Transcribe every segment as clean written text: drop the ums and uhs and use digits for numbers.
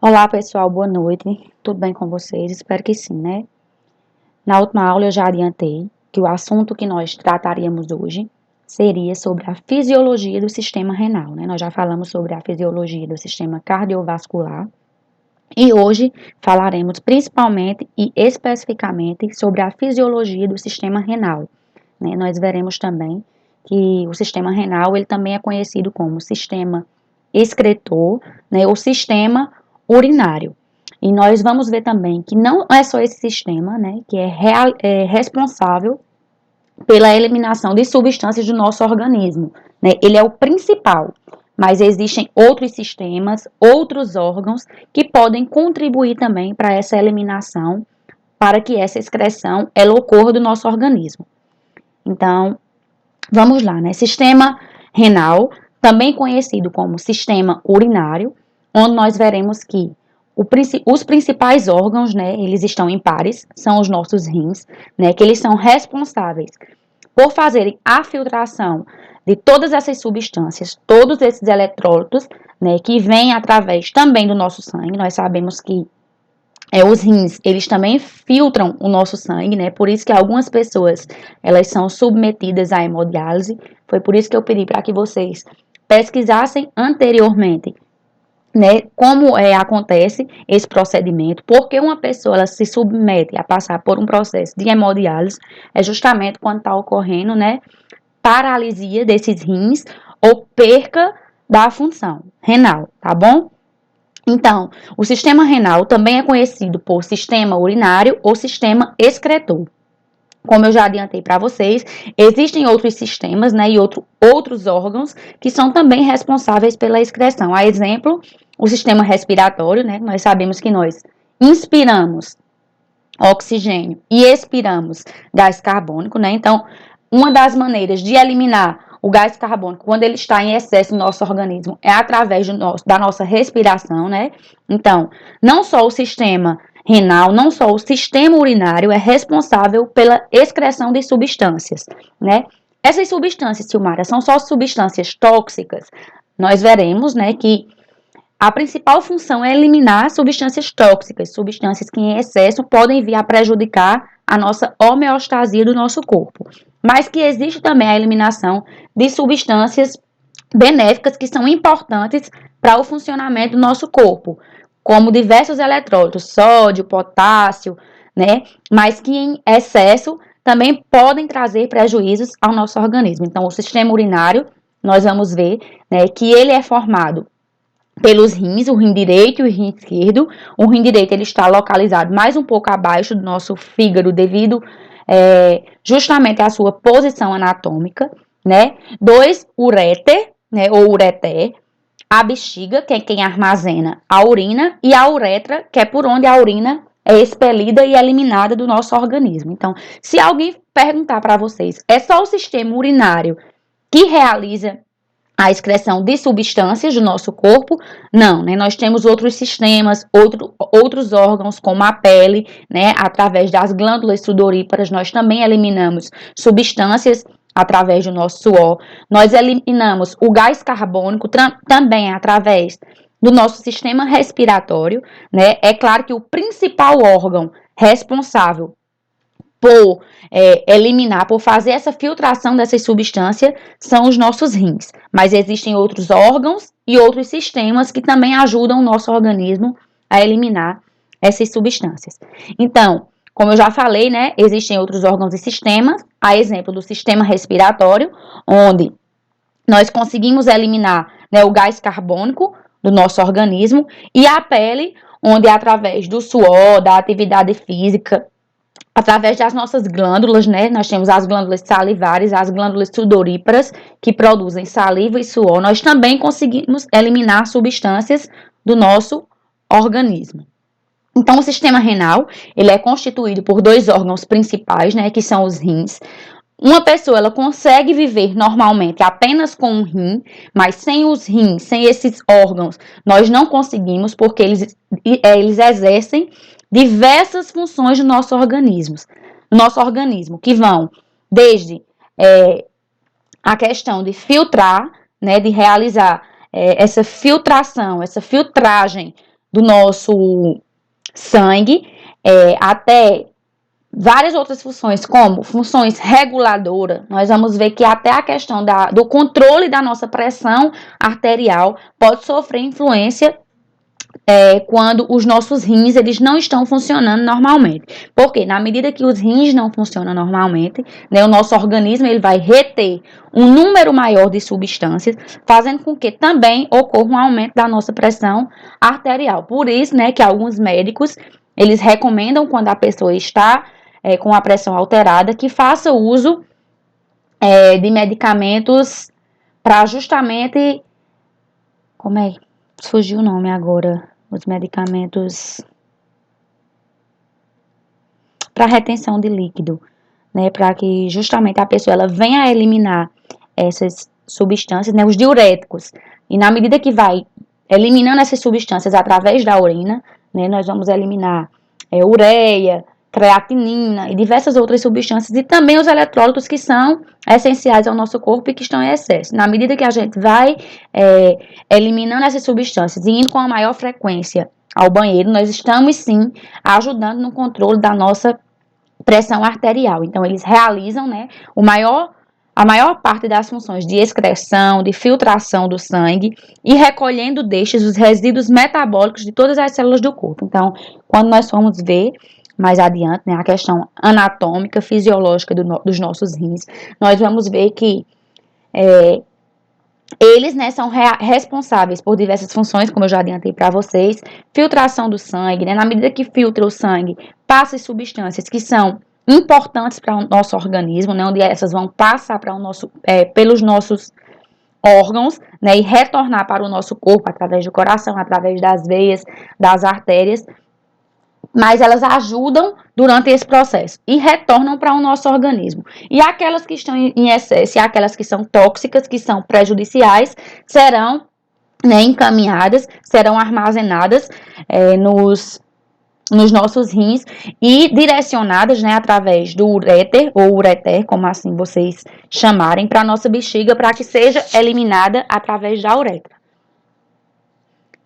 Olá pessoal, boa noite, tudo bem com vocês? Espero que sim, né? Na última aula eu já adiantei que o assunto que nós trataríamos hoje seria sobre a fisiologia do sistema renal, né? Nós já falamos sobre a fisiologia do sistema cardiovascular e hoje falaremos principalmente e especificamente sobre a fisiologia do sistema renal, né? Nós veremos também que o sistema renal ele também é conhecido como sistema excretor, né? Ou sistema urinário. E nós vamos ver também que não é só esse sistema, né, que é responsável pela eliminação de substâncias do nosso organismo, né? Ele é o principal, mas existem outros sistemas, outros órgãos que podem contribuir também para essa eliminação, para que essa excreção ela ocorra do nosso organismo. Então, vamos lá, né? Sistema renal, também conhecido como sistema urinário, onde nós veremos que os principais órgãos, né, eles estão em pares, são os nossos rins, né, que eles são responsáveis por fazerem a filtração de todas essas substâncias, todos esses eletrólitos, né, que vêm através também do nosso sangue. Nós sabemos que os rins, eles também filtram o nosso sangue, né? Por isso que algumas pessoas, elas são submetidas à hemodiálise. Foi por isso que eu pedi para que vocês pesquisassem anteriormente, né, como acontece esse procedimento, porque uma pessoa ela se submete a passar por um processo de hemodiálise, é justamente quando está ocorrendo, né, paralisia desses rins ou perca da função renal, tá bom? Então, o sistema renal também é conhecido por sistema urinário ou sistema excretor. Como eu já adiantei para vocês, existem outros sistemas, né, e outros órgãos que são também responsáveis pela excreção. A exemplo, o sistema respiratório, né, nós sabemos que nós inspiramos oxigênio e expiramos gás carbônico, né, então, uma das maneiras de eliminar o gás carbônico, quando ele está em excesso no nosso organismo, é através da nossa respiração, né? Então, não só o sistema renal, não só o sistema urinário é responsável pela excreção de substâncias, né? Essas substâncias, Silmara, são só substâncias tóxicas. Nós veremos, né, que a principal função é eliminar substâncias tóxicas, substâncias que em excesso podem vir a prejudicar a nossa homeostasia do nosso corpo. Mas que existe também a eliminação de substâncias benéficas que são importantes para o funcionamento do nosso corpo, como diversos eletrólitos, sódio, potássio, né? Mas que em excesso também podem trazer prejuízos ao nosso organismo. Então, o sistema urinário, nós vamos ver, né, que ele é formado pelos rins, o rim direito e o rim esquerdo. O rim direito ele está localizado mais um pouco abaixo do nosso fígado devido justamente à sua posição anatômica, né? 2, uréter, né, ou ureter, a bexiga, que é quem armazena a urina, e a uretra, que é por onde a urina é expelida e eliminada do nosso organismo. Então, se alguém perguntar para vocês, é só o sistema urinário que realiza a excreção de substâncias do nosso corpo? Não, né? Nós temos outros sistemas, outros órgãos, como a pele, né? Através das glândulas sudoríparas, nós também eliminamos substâncias através do nosso suor. Nós eliminamos o gás carbônico também através do nosso sistema respiratório, né? É claro que o principal órgão responsável por eliminar, por fazer essa filtração dessas substâncias, são os nossos rins. Mas existem outros órgãos e outros sistemas que também ajudam o nosso organismo a eliminar essas substâncias. Então, como eu já falei, né, existem outros órgãos e sistemas, a exemplo do sistema respiratório, onde nós conseguimos eliminar, né, o gás carbônico do nosso organismo, e a pele, onde através do suor, da atividade física, através das nossas glândulas, né? Nós temos as glândulas salivares, as glândulas sudoríparas, que produzem saliva e suor. Nós também conseguimos eliminar substâncias do nosso organismo. Então, o sistema renal, ele é constituído por dois órgãos principais, né? Que são os rins. Uma pessoa, ela consegue viver normalmente apenas com um rim, mas sem os rins, sem esses órgãos, nós não conseguimos, porque eles exercem diversas funções do nosso organismo, que vão desde a questão de filtrar, né, de realizar essa filtração, essa filtragem do nosso sangue, até várias outras funções, como funções reguladoras. Nós vamos ver que até a questão do controle da nossa pressão arterial pode sofrer influência quando os nossos rins eles não estão funcionando normalmente. Porque na medida que os rins não funcionam normalmente, né, o nosso organismo ele vai reter um número maior de substâncias, fazendo com que também ocorra um aumento da nossa pressão arterial. Por isso, né, que alguns médicos eles recomendam quando a pessoa está com a pressão alterada que faça uso de medicamentos para justamente fugiu o nome agora. Os medicamentos para retenção de líquido, né, para que justamente a pessoa ela venha a eliminar essas substâncias, né, os diuréticos. E na medida que vai eliminando essas substâncias através da urina, né, nós vamos eliminar ureia, creatinina e diversas outras substâncias e também os eletrólitos que são essenciais ao nosso corpo e que estão em excesso. Na medida que a gente vai eliminando essas substâncias e indo com a maior frequência ao banheiro, nós estamos sim ajudando no controle da nossa pressão arterial. Então, eles realizam, né, a maior parte das funções de excreção, de filtração do sangue e recolhendo destes os resíduos metabólicos de todas as células do corpo. Então, quando nós formos ver mais adiante, né, a questão anatômica, fisiológica dos nossos rins, nós vamos ver que eles, né, são responsáveis por diversas funções, como eu já adiantei para vocês, filtração do sangue, né, na medida que filtra o sangue, passa as substâncias que são importantes para o nosso organismo, né, onde essas vão passar para pelos nossos órgãos, né, e retornar para o nosso corpo através do coração, através das veias, das artérias, mas elas ajudam durante esse processo e retornam para o nosso organismo. E aquelas que estão em excesso e aquelas que são tóxicas, que são prejudiciais, serão, né, encaminhadas, serão armazenadas nos nossos rins e direcionadas, né, através do uréter ou ureter, como assim vocês chamarem, para a nossa bexiga, para que seja eliminada através da uretra.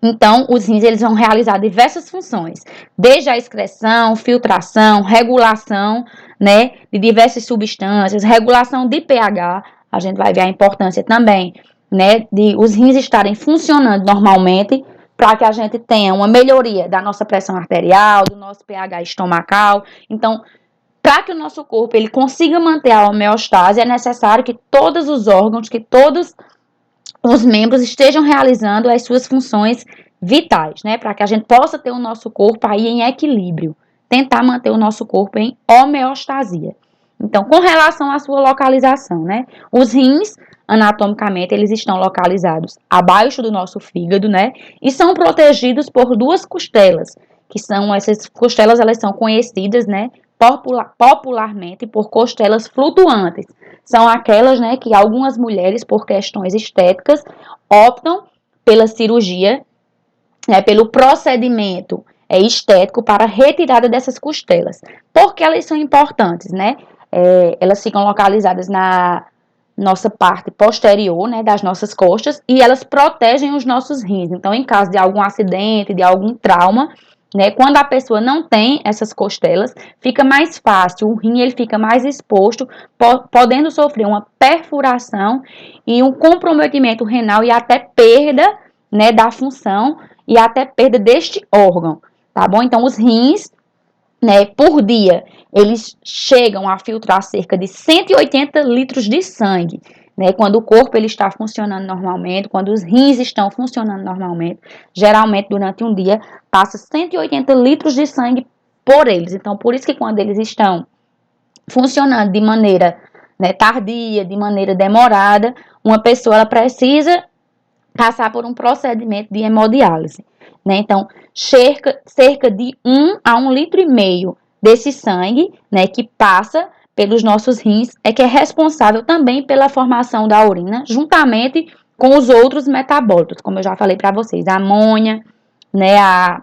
Então, os rins eles vão realizar diversas funções, desde a excreção, filtração, regulação, né, de diversas substâncias, regulação de pH. A gente vai ver a importância também, né, de os rins estarem funcionando normalmente para que a gente tenha uma melhoria da nossa pressão arterial, do nosso pH estomacal. Então, para que o nosso corpo ele consiga manter a homeostase, é necessário que todos os órgãos, que todos os membros estejam realizando as suas funções vitais, né? Para que a gente possa ter o nosso corpo aí em equilíbrio. Tentar manter o nosso corpo em homeostasia. Então, com relação à sua localização, né? Os rins, anatomicamente, eles estão localizados abaixo do nosso fígado, né? E são protegidos por duas costelas, que são essas costelas, elas são conhecidas, né? Popularmente por costelas flutuantes. São aquelas, né, que algumas mulheres, por questões estéticas, optam pela cirurgia, né, pelo procedimento estético para a retirada dessas costelas. Por que elas são importantes, né? Elas ficam localizadas na nossa parte posterior, né, das nossas costas, e elas protegem os nossos rins. Então, em caso de algum acidente, de algum trauma, né, quando a pessoa não tem essas costelas, fica mais fácil, o rim ele fica mais exposto, podendo sofrer uma perfuração e um comprometimento renal e até perda, né, da função e até perda deste órgão, tá bom? Então, os rins, né, por dia, eles chegam a filtrar cerca de 180 litros de sangue, né, quando o corpo ele está funcionando normalmente, quando os rins estão funcionando normalmente, geralmente durante um dia passa 180 litros de sangue por eles. Então, por isso que quando eles estão funcionando de maneira, né, tardia, de maneira demorada, uma pessoa ela precisa passar por um procedimento de hemodiálise, né? Então, cerca de 1 a 1,5 litro desse sangue, né, que passa pelos nossos rins, que é responsável também pela formação da urina, juntamente com os outros metabólitos, como eu já falei para vocês, a amônia, né, a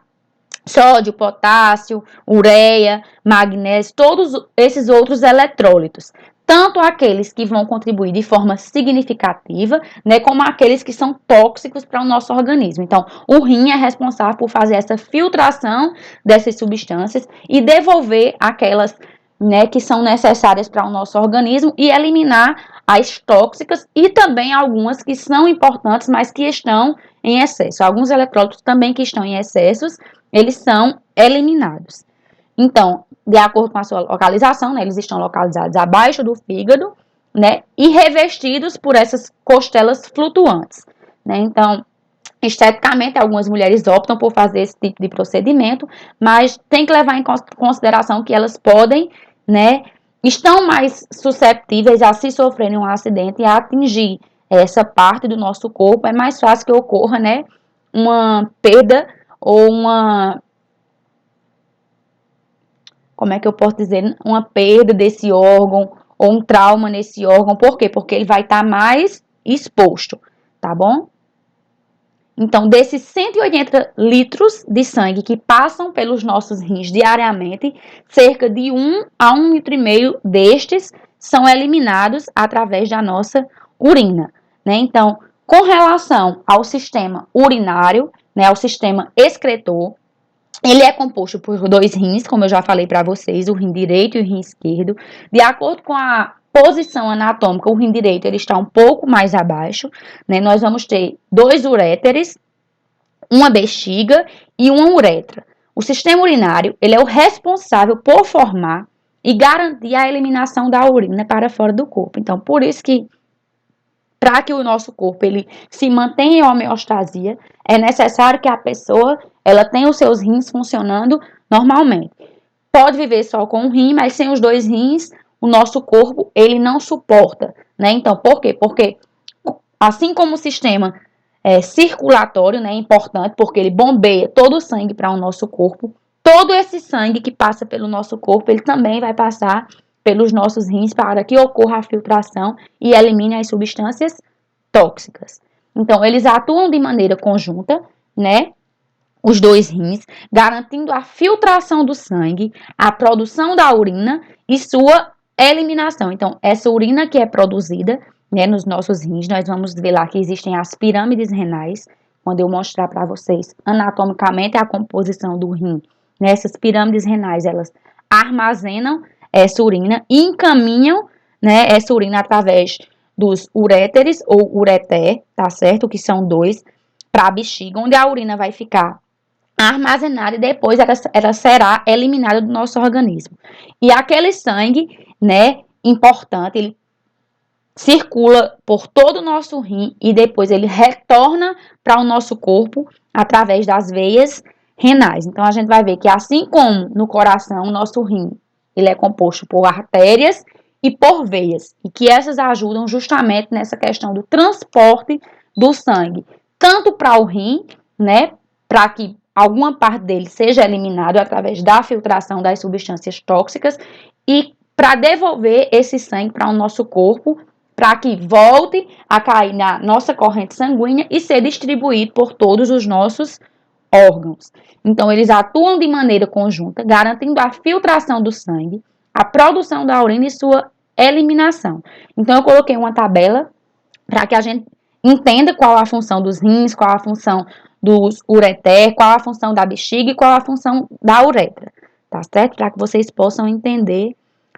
sódio, potássio, ureia, magnésio, todos esses outros eletrólitos. tanto aqueles que vão contribuir de forma significativa, né, como aqueles que são tóxicos para o nosso organismo. Então, o rim é responsável por fazer essa filtração dessas substâncias e devolver aquelas, né, que são necessárias para o nosso organismo e eliminar as tóxicas e também algumas que são importantes, mas que estão em excesso. Alguns eletrólitos também que estão em excessos, eles são eliminados. Então, de acordo com a sua localização, né, eles estão localizados abaixo do fígado, né, e revestidos por essas costelas flutuantes, né. Então, esteticamente, algumas mulheres optam por fazer esse tipo de procedimento, mas tem que levar em consideração que elas podem, né, estão mais susceptíveis a se sofrerem um acidente e a atingir essa parte do nosso corpo. É mais fácil que ocorra, né, uma perda ou como é que eu posso dizer, uma perda desse órgão ou um trauma nesse órgão. Por quê? Porque ele vai estar mais exposto, tá bom? Então, desses 180 litros de sangue que passam pelos nossos rins diariamente, cerca de 1 a 1,5 litro destes são eliminados através da nossa urina, né? Então, com relação ao sistema urinário, né, ao sistema excretor, ele é composto por dois rins, como eu já falei para vocês, o rim direito e o rim esquerdo. De acordo com a posição anatômica, o rim direito ele está um pouco mais abaixo, né? Nós vamos ter dois uréteres, uma bexiga e uma uretra. O sistema urinário ele é o responsável por formar e garantir a eliminação da urina para fora do corpo. Então, por isso que para que o nosso corpo ele se mantenha em homeostasia, é necessário que a pessoa ela tenha os seus rins funcionando normalmente. Pode viver só com um rim, mas sem os dois rins, o nosso corpo ele não suporta, né? Então, por quê? Porque assim como o sistema circulatório, né, é importante, porque ele bombeia todo o sangue para o nosso corpo, todo esse sangue que passa pelo nosso corpo, ele também vai passar pelos nossos rins para que ocorra a filtração e elimine as substâncias tóxicas. Então, eles atuam de maneira conjunta, né? Os dois rins, garantindo a filtração do sangue, a produção da urina e sua eliminação. Então, essa urina que é produzida, né, nos nossos rins, nós vamos ver lá que existem as pirâmides renais, quando eu mostrar para vocês anatomicamente a composição do rim. Né, essas pirâmides renais, elas armazenam essa urina e encaminham, né, essa urina através dos uréteres ou ureter, tá certo? Que são dois, para a bexiga, onde a urina vai ficar armazenada e depois ela será eliminada do nosso organismo. E aquele sangue, né, importante, ele circula por todo o nosso rim e depois ele retorna para o nosso corpo através das veias renais. Então, a gente vai ver que assim como no coração, o nosso rim, ele é composto por artérias e por veias, e que essas ajudam justamente nessa questão do transporte do sangue, tanto para o rim, né, para que alguma parte dele seja eliminado através da filtração das substâncias tóxicas e para devolver esse sangue para o nosso corpo, para que volte a cair na nossa corrente sanguínea e ser distribuído por todos os nossos órgãos. Então, eles atuam de maneira conjunta, garantindo a filtração do sangue, a produção da urina e sua eliminação. Então, eu coloquei uma tabela para que a gente entenda qual a função dos rins, qual a função dos ureter, qual a função da bexiga e qual a função da uretra, tá certo? Para que vocês possam entender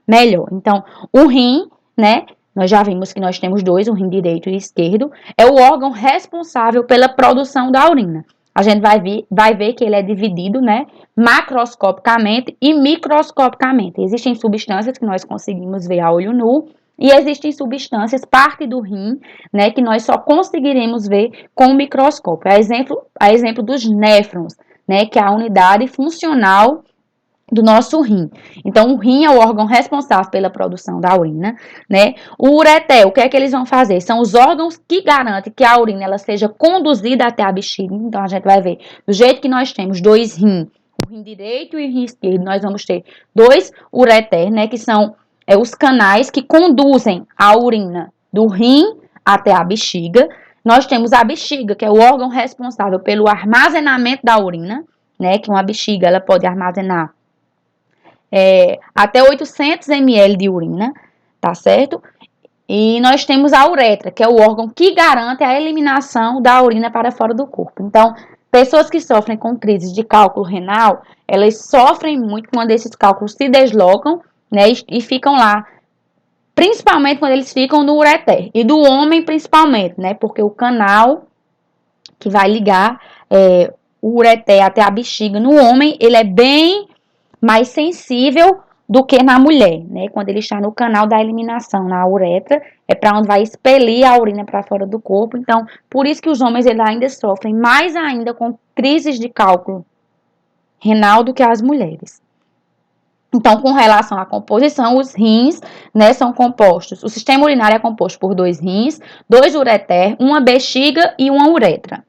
melhor. Então, o rim, né, nós já vimos que nós temos dois, o rim direito e esquerdo, é o órgão responsável pela produção da urina. A gente vai ver que ele é dividido, né, macroscopicamente e microscopicamente. Existem substâncias que nós conseguimos ver a olho nu e existem substâncias, parte do rim, né, que nós só conseguiremos ver com o microscópio. A exemplo dos néfrons, né, que é a unidade funcional do nosso rim. Então, o rim é o órgão responsável pela produção da urina, né? O ureter, o que é que eles vão fazer? São os órgãos que garantem que a urina ela seja conduzida até a bexiga. Então, a gente vai ver, do jeito que nós temos dois rins, o rim direito e o rim esquerdo, nós vamos ter dois ureter, né? Que são os canais que conduzem a urina do rim até a bexiga. Nós temos a bexiga, que é o órgão responsável pelo armazenamento da urina, né? Que uma bexiga ela pode armazenar até 800 ml de urina, tá certo? E nós temos a uretra, que é o órgão que garante a eliminação da urina para fora do corpo. Então, pessoas que sofrem com crises de cálculo renal, elas sofrem muito quando esses cálculos se deslocam, né, e ficam lá, principalmente quando eles ficam no ureter. E do homem, principalmente, né, porque o canal que vai ligar o ureter até a bexiga no homem, ele é bem mais sensível do que na mulher, né? Quando ele está no canal da eliminação, na uretra, é para onde vai expelir a urina para fora do corpo. Então, por isso que os homens eles ainda sofrem mais ainda com crises de cálculo renal do que as mulheres. Então, com relação à composição, os rins, né, são compostos. O sistema urinário é composto por 2 rins, 2 ureter, uma bexiga e uma uretra.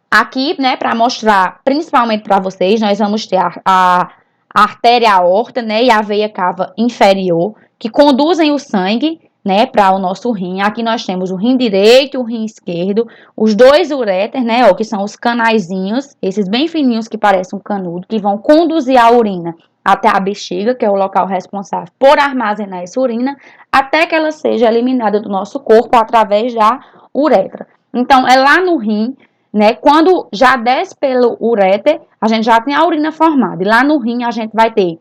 Aqui, né, para mostrar, principalmente para vocês, nós vamos ter a artéria aorta, né, e a veia cava inferior, que conduzem o sangue, né, para o nosso rim. Aqui nós temos o rim direito e o rim esquerdo, os 2 uréteres, né, ó, que são os canaizinhos, esses bem fininhos que parecem um canudo, que vão conduzir a urina até a bexiga, que é o local responsável por armazenar essa urina, até que ela seja eliminada do nosso corpo através da uretra. Então, é lá no rim, né? Quando já desce pelo uréter, a gente já tem a urina formada. E lá no rim a gente vai ter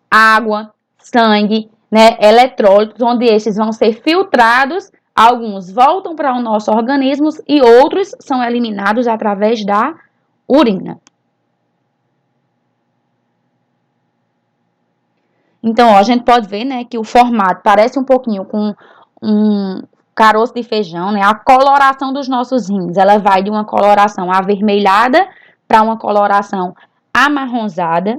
água, sangue, né? Eletrólitos, onde esses vão ser filtrados. Alguns voltam para o nosso organismo e outros são eliminados através da urina. Então, ó, a gente pode ver, né, que o formato parece um pouquinho com um caroço de feijão, né? A coloração dos nossos rins, ela vai de uma coloração avermelhada para uma coloração amarronzada,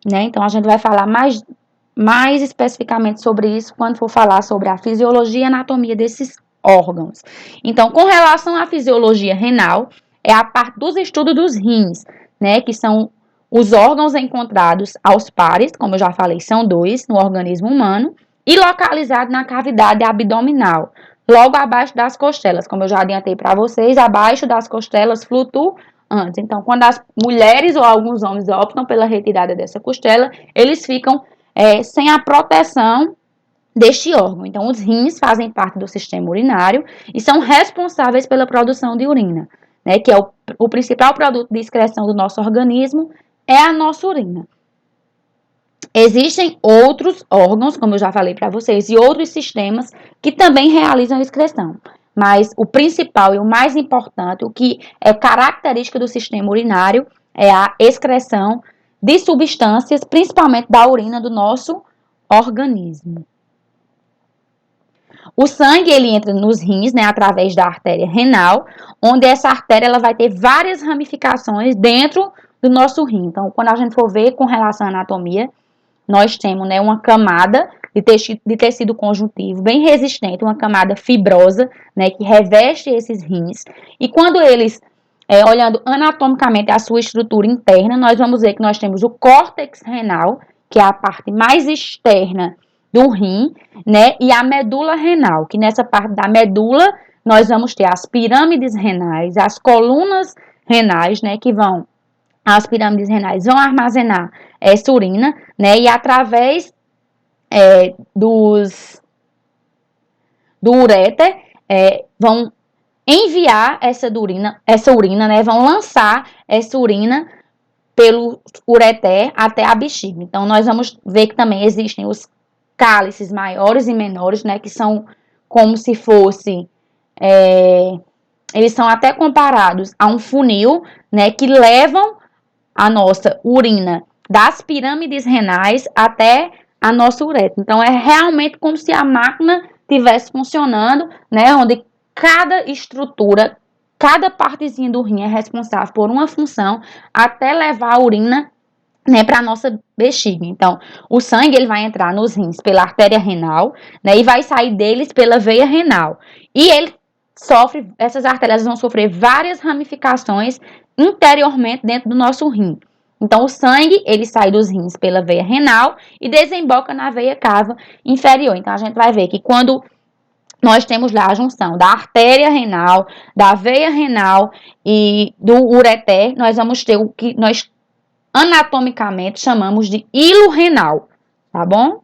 né? Então, a gente vai falar mais especificamente sobre isso quando for falar sobre a fisiologia e anatomia desses órgãos. Então, com relação à fisiologia renal, é a parte dos estudos dos rins, né? Que são os órgãos encontrados aos pares, como eu já falei, são 2 no organismo humano, e localizado na cavidade abdominal, logo abaixo das costelas, como eu já adiantei para vocês, abaixo das costelas flutuantes. Então, quando as mulheres ou alguns homens optam pela retirada dessa costela, eles ficam sem a proteção deste órgão. Então, os rins fazem parte do sistema urinário e são responsáveis pela produção de urina, né, que é o principal produto de excreção do nosso organismo, é a nossa urina. Existem outros órgãos, como eu já falei para vocês, e outros sistemas que também realizam excreção. Mas o principal e o mais importante, o que é característica do sistema urinário, é a excreção de substâncias, principalmente da urina do nosso organismo. O sangue, ele entra nos rins, né, através da artéria renal, onde essa artéria ela vai ter várias ramificações dentro do nosso rim. Então, quando a gente for ver com relação à anatomia, nós temos, né, uma camada de tecido conjuntivo bem resistente, uma camada fibrosa, né, que reveste esses rins. E quando eles, olhando anatomicamente a sua estrutura interna, nós vamos ver que nós temos o córtex renal, que é a parte mais externa do rim, né, e a medula renal, que nessa parte da medula nós vamos ter as pirâmides renais, as colunas renais, né, que as pirâmides renais vão armazenar essa urina, né, e através do uréter vão enviar essa urina, né, vão lançar essa urina pelo ureter até a bexiga. Então, nós vamos ver que também existem os cálices maiores e menores, né, que são como se fosse, eles são até comparados a um funil, né, que levam a nossa urina das pirâmides renais até a nossa uretra. Então, é realmente como se a máquina estivesse funcionando, né, onde cada estrutura, cada partezinha do rim é responsável por uma função até levar a urina, né, para a nossa bexiga. Então, o sangue ele vai entrar nos rins pela artéria renal, né, e vai sair deles pela veia renal. E essas artérias vão sofrer várias ramificações interiormente dentro do nosso rim. Então, o sangue, ele sai dos rins pela veia renal e desemboca na veia cava inferior. Então, a gente vai ver que quando nós temos lá a junção da artéria renal, da veia renal e do ureter, nós vamos ter o que nós anatomicamente chamamos de hilo renal, tá bom?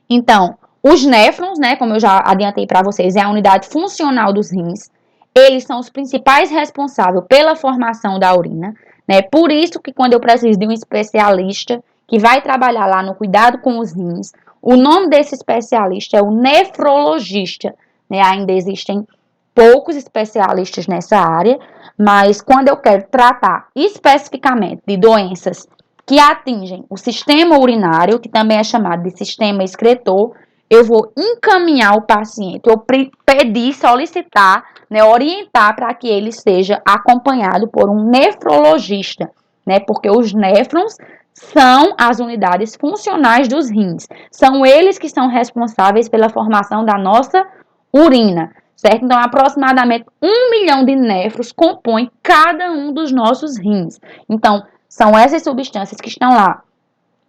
Então, os néfrons, né, como eu já adiantei para vocês, é a unidade funcional dos rins. Eles são os principais responsáveis pela formação da urina, né? Por isso que quando eu preciso de um especialista que vai trabalhar lá no cuidado com os rins, o nome desse especialista é o nefrologista, né? Ainda existem poucos especialistas nessa área, mas quando eu quero tratar especificamente de doenças que atingem o sistema urinário, que também é chamado de sistema excretor, eu vou encaminhar o paciente, eu pedir, solicitar, né, orientar para que ele seja acompanhado por um nefrologista, né, porque os néfrons são as unidades funcionais dos rins, são eles que são responsáveis pela formação da nossa urina, certo? Então, aproximadamente 1 milhão de néfrons compõem cada um dos nossos rins. Então, são essas substâncias que estão lá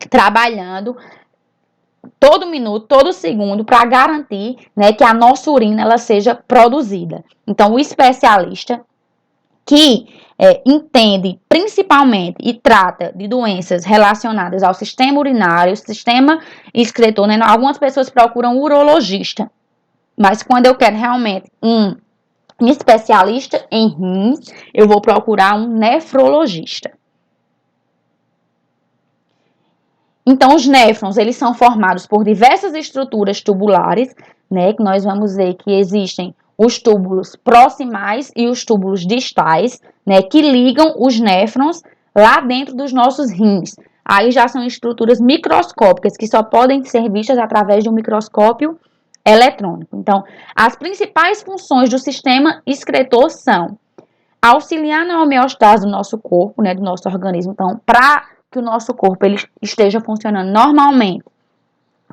trabalhando todo minuto, todo segundo, para garantir, né, que a nossa urina ela seja produzida. Então, o especialista que entende principalmente e trata de doenças relacionadas ao sistema urinário, sistema excretor, né? Algumas pessoas procuram urologista, mas quando eu quero realmente um especialista em rins, eu vou procurar um nefrologista. Então, os néfrons, eles são formados por diversas estruturas tubulares, né, que nós vamos ver que existem os túbulos proximais e os túbulos distais, né, que ligam os néfrons lá dentro dos nossos rins. Aí já são estruturas microscópicas, que só podem ser vistas através de um microscópio eletrônico. Então, as principais funções do sistema excretor são auxiliar na homeostase do nosso corpo, né, do nosso organismo. Então, para que o nosso corpo ele esteja funcionando normalmente,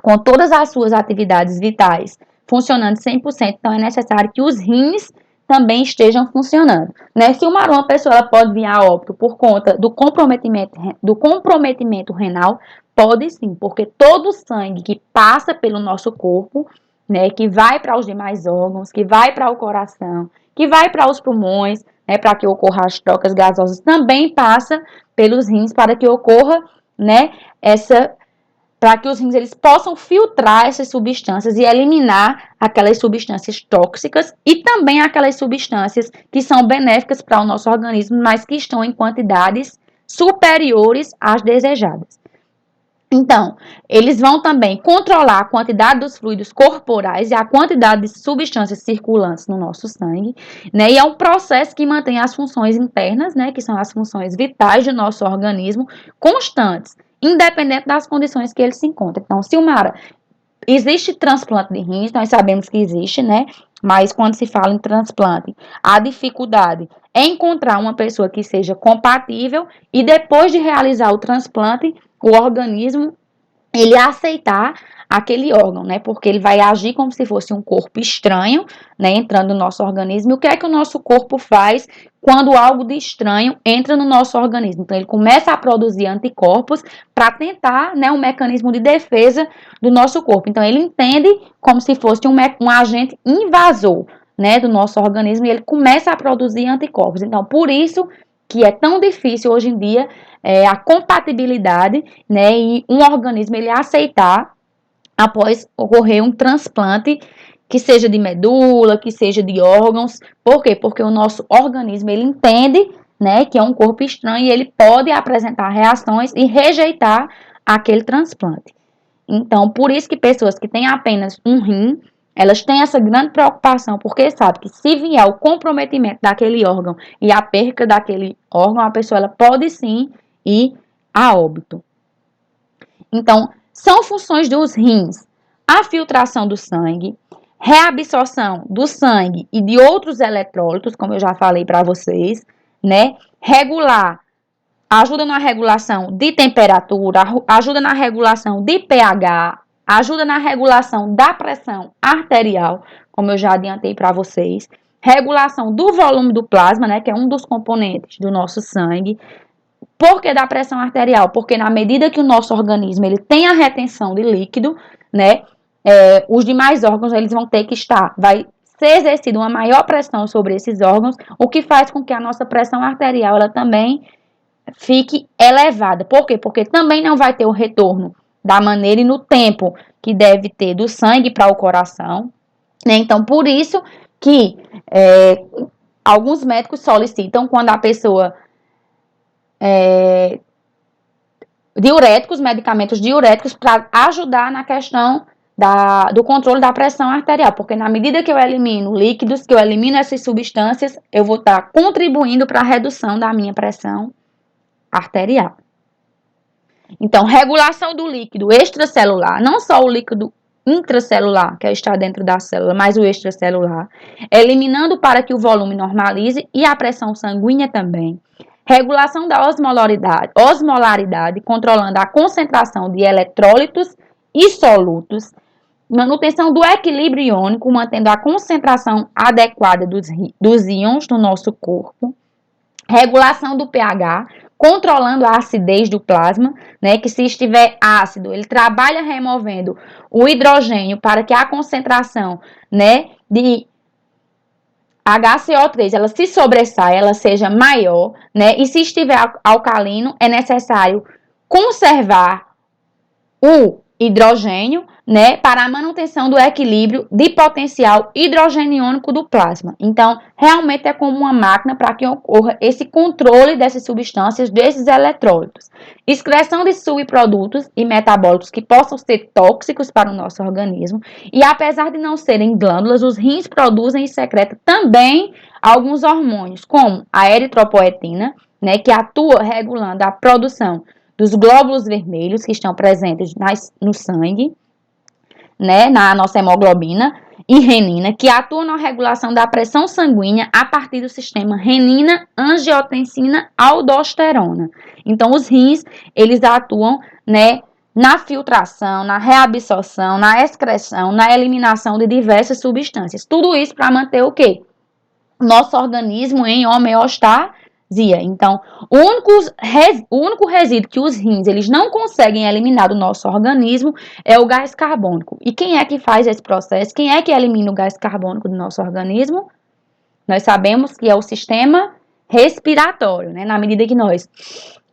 com todas as suas atividades vitais funcionando 100%, então é necessário que os rins também estejam funcionando, né? Se uma pessoa ela pode vir a óbito por conta do comprometimento renal, pode sim, porque todo o sangue que passa pelo nosso corpo, né, que vai para os demais órgãos, que vai para o coração, que vai para os pulmões, né, para que ocorra as trocas gasosas, também passa pelos rins para que ocorra, né, para que os rins eles possam filtrar essas substâncias e eliminar aquelas substâncias tóxicas e também aquelas substâncias que são benéficas para o nosso organismo, mas que estão em quantidades superiores às desejadas. Então, eles vão também controlar a quantidade dos fluidos corporais e a quantidade de substâncias circulantes no nosso sangue, né? E é um processo que mantém as funções internas, né, que são as funções vitais do nosso organismo, constantes, independente das condições que ele se encontra. Então, Silmara, existe transplante de rins, nós sabemos que existe, né? Mas quando se fala em transplante, a dificuldade é encontrar uma pessoa que seja compatível e depois de realizar o transplante, o organismo ele aceitar aquele órgão, né? Porque ele vai agir como se fosse um corpo estranho, né? Entrando no nosso organismo. E o que é que o nosso corpo faz quando algo de estranho entra no nosso organismo? Então, ele começa a produzir anticorpos para tentar, né, um mecanismo de defesa do nosso corpo. Então, ele entende como se fosse um agente invasor, né, do nosso organismo e ele começa a produzir anticorpos. Então, por isso que é tão difícil hoje em dia a compatibilidade, né, e um organismo ele aceitar após ocorrer um transplante que seja de medula, que seja de órgãos. Por quê? Porque o nosso organismo ele entende, né, que é um corpo estranho e ele pode apresentar reações e rejeitar aquele transplante. Então, por isso que pessoas que têm apenas um rim, elas têm essa grande preocupação, porque sabe que se vier o comprometimento daquele órgão e a perca daquele órgão, a pessoa ela pode sim ir a óbito. Então, são funções dos rins: a filtração do sangue, reabsorção do sangue e de outros eletrólitos, como eu já falei para vocês, né? Ajuda na regulação de temperatura, ajuda na regulação de pH, ajuda na regulação da pressão arterial, como eu já adiantei para vocês, regulação do volume do plasma, né, que é um dos componentes do nosso sangue. Por que da pressão arterial? Porque na medida que o nosso organismo ele tem a retenção de líquido, né, os demais órgãos eles vão ter que vai ser exercida uma maior pressão sobre esses órgãos, o que faz com que a nossa pressão arterial ela também fique elevada. Por quê? Porque também não vai ter o retorno da maneira e no tempo que deve ter do sangue para o coração, né? Então, por isso que alguns médicos solicitam quando a pessoa diuréticos, medicamentos diuréticos para ajudar na questão do controle da pressão arterial, porque na medida que eu elimino líquidos, que eu elimino essas substâncias, eu vou estar contribuindo para a redução da minha pressão arterial. Então, regulação do líquido extracelular, não só o líquido intracelular, que está dentro da célula, mas o extracelular, eliminando para que o volume normalize e a pressão sanguínea também. Regulação da osmolaridade, controlando a concentração de eletrólitos e solutos. Manutenção do equilíbrio iônico, mantendo a concentração adequada dos íons no nosso corpo. Regulação do pH, controlando a acidez do plasma, né, que se estiver ácido, ele trabalha removendo o hidrogênio para que a concentração, né, de HCO3, ela se sobressaia, ela seja maior, né, e se estiver alcalino, é necessário conservar o hidrogênio, né, para a manutenção do equilíbrio de potencial hidrogeniônico do plasma. Então, realmente é como uma máquina para que ocorra esse controle dessas substâncias, desses eletrólitos. Excreção de subprodutos e metabólicos que possam ser tóxicos para o nosso organismo. E apesar de não serem glândulas, os rins produzem e secretam também alguns hormônios, como a eritropoetina, né, que atua regulando a produção dos glóbulos vermelhos que estão presentes no sangue, né, na nossa hemoglobina, e renina, que atuam na regulação da pressão sanguínea a partir do sistema renina, angiotensina, aldosterona. Então, os rins, eles atuam, né, na filtração, na reabsorção, na excreção, na eliminação de diversas substâncias. Tudo isso para manter o quê? Nosso organismo em homeostasia. Então, o único resíduo que os rins eles não conseguem eliminar do nosso organismo é o gás carbônico. E quem é que faz esse processo? Quem é que elimina o gás carbônico do nosso organismo? Nós sabemos que é o sistema respiratório, né? Na medida que nós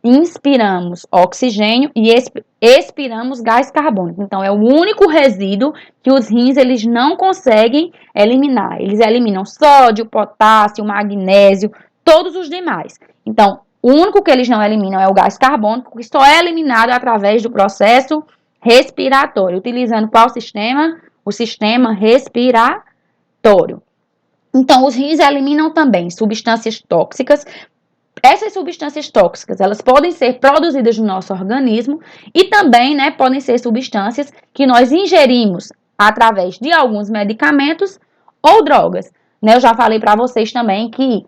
inspiramos oxigênio e expiramos gás carbônico. Então, é o único resíduo que os rins eles não conseguem eliminar. Eles eliminam sódio, potássio, magnésio, todos os demais. Então, o único que eles não eliminam é o gás carbônico, que só é eliminado através do processo respiratório, utilizando qual sistema? O sistema respiratório. Então, os rins eliminam também substâncias tóxicas. Essas substâncias tóxicas, elas podem ser produzidas no nosso organismo e também, né, podem ser substâncias que nós ingerimos através de alguns medicamentos ou drogas. Né, eu já falei para vocês também que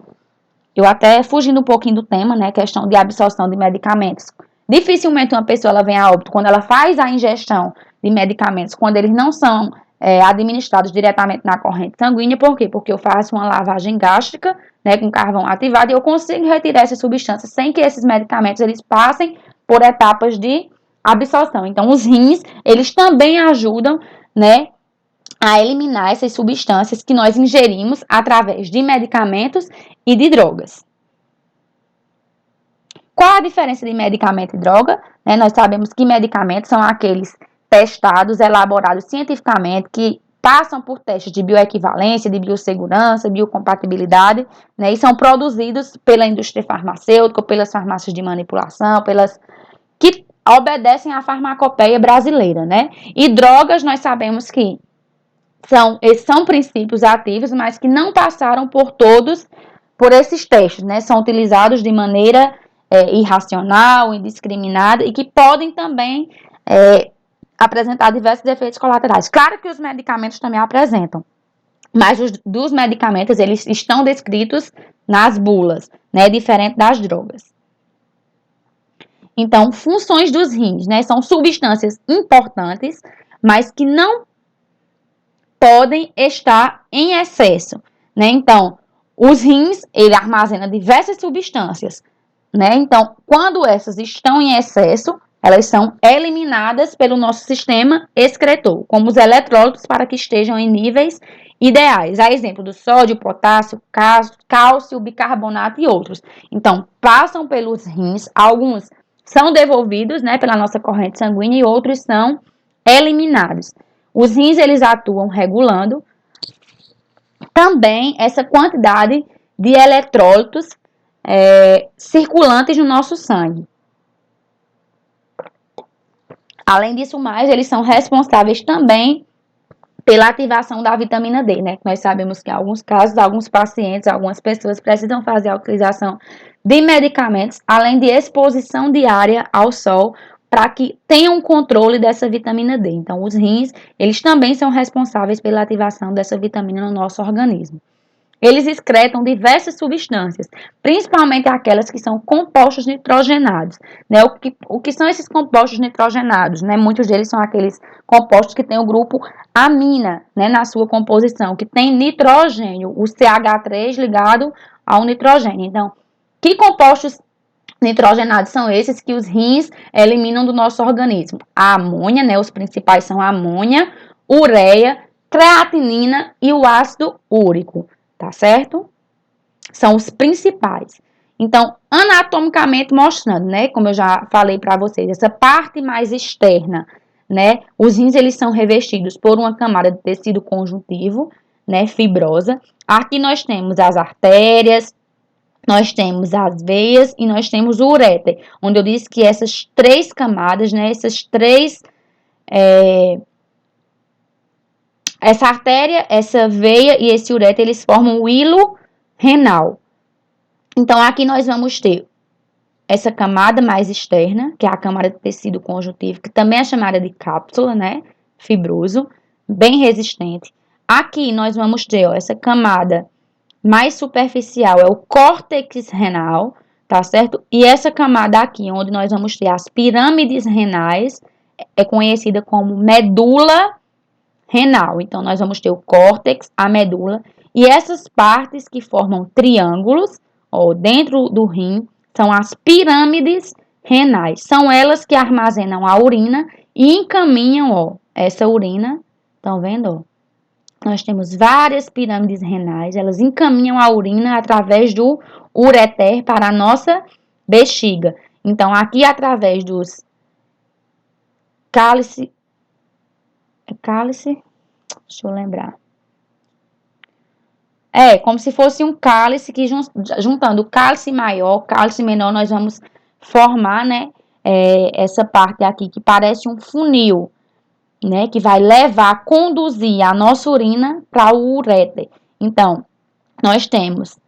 eu até fugindo um pouquinho do tema, né, questão de absorção de medicamentos. Dificilmente uma pessoa ela vem a óbito quando ela faz a ingestão de medicamentos, quando eles não são administrados diretamente na corrente sanguínea. Por quê? Porque eu faço uma lavagem gástrica, né, com carvão ativado e eu consigo retirar essas substâncias sem que esses medicamentos eles passem por etapas de absorção. Então, os rins, eles também ajudam, né, a eliminar essas substâncias que nós ingerimos através de medicamentos e de drogas. Qual a diferença de medicamento e droga? Nós sabemos que medicamentos são aqueles testados, elaborados cientificamente, que passam por testes de bioequivalência, de biossegurança, biocompatibilidade, né, e são produzidos pela indústria farmacêutica, pelas farmácias de manipulação, que obedecem à farmacopeia brasileira, né? E drogas, nós sabemos que são princípios ativos, mas que não passaram por esses testes, né? São utilizados de maneira irracional, indiscriminada e que podem também apresentar diversos efeitos colaterais. Claro que os medicamentos também apresentam, mas dos medicamentos eles estão descritos nas bulas, né? Diferente das drogas. Então, funções dos rins, né? São substâncias importantes, mas que não podem estar em excesso, né? Então, os rins, ele armazena diversas substâncias, né? Então, quando essas estão em excesso, Elas são eliminadas pelo nosso sistema excretor, como os eletrólitos, para que estejam em níveis ideais. A exemplo do sódio, potássio, cálcio, bicarbonato e outros. Então, passam pelos rins, alguns são devolvidos, né, pela nossa corrente sanguínea e outros são eliminados. Os rins, eles atuam regulando também essa quantidade de eletrólitos circulantes no nosso sangue. Além disso mais, eles são responsáveis também pela ativação da vitamina D, né? Nós sabemos que em alguns casos, alguns pacientes, algumas pessoas precisam fazer a utilização de medicamentos, além de exposição diária ao sol, para que tenham controle dessa vitamina D. Então, os rins, eles também são responsáveis pela ativação dessa vitamina no nosso organismo. Eles excretam diversas substâncias, principalmente aquelas que são compostos nitrogenados. Né? O que são esses compostos nitrogenados? Né? Muitos deles são aqueles compostos que têm o grupo amina, né, na sua composição, que tem nitrogênio, o CH3 ligado ao nitrogênio. Então, que compostos nitrogenados são esses que os rins eliminam do nosso organismo? A amônia, né? Os principais são a amônia, ureia, creatinina e o ácido úrico. Tá certo? São os principais. Então, anatomicamente mostrando, né, como eu já falei para vocês, essa parte mais externa, né, os rins, eles são revestidos por uma camada de tecido conjuntivo, né, fibrosa. Aqui nós temos as artérias, nós temos as veias e nós temos o uréter, onde eu disse que essas três camadas, né, essa artéria, essa veia e esse uréter, eles formam o hilo renal. Então, aqui nós vamos ter essa camada mais externa, que é a camada de tecido conjuntivo, que também é chamada de cápsula, né? Fibroso, bem resistente. Aqui nós vamos ter, ó, essa camada mais superficial, é o córtex renal, tá certo? E essa camada aqui, onde nós vamos ter as pirâmides renais, é conhecida como medula renal. Então, nós vamos ter o córtex, a medula, e essas partes que formam triângulos, ó, dentro do rim, são as pirâmides renais. São elas que armazenam a urina e encaminham, ó, essa urina. Estão vendo, ó? Nós temos várias pirâmides renais, elas encaminham a urina através do ureter para a nossa bexiga. Então, aqui através dos cálice, deixa eu lembrar. É, como se fosse um cálice que juntando o cálice maior, cálice menor, nós vamos formar, né, essa parte aqui que parece um funil, né, que vai levar, conduzir a nossa urina para o uréter. Então, nós temos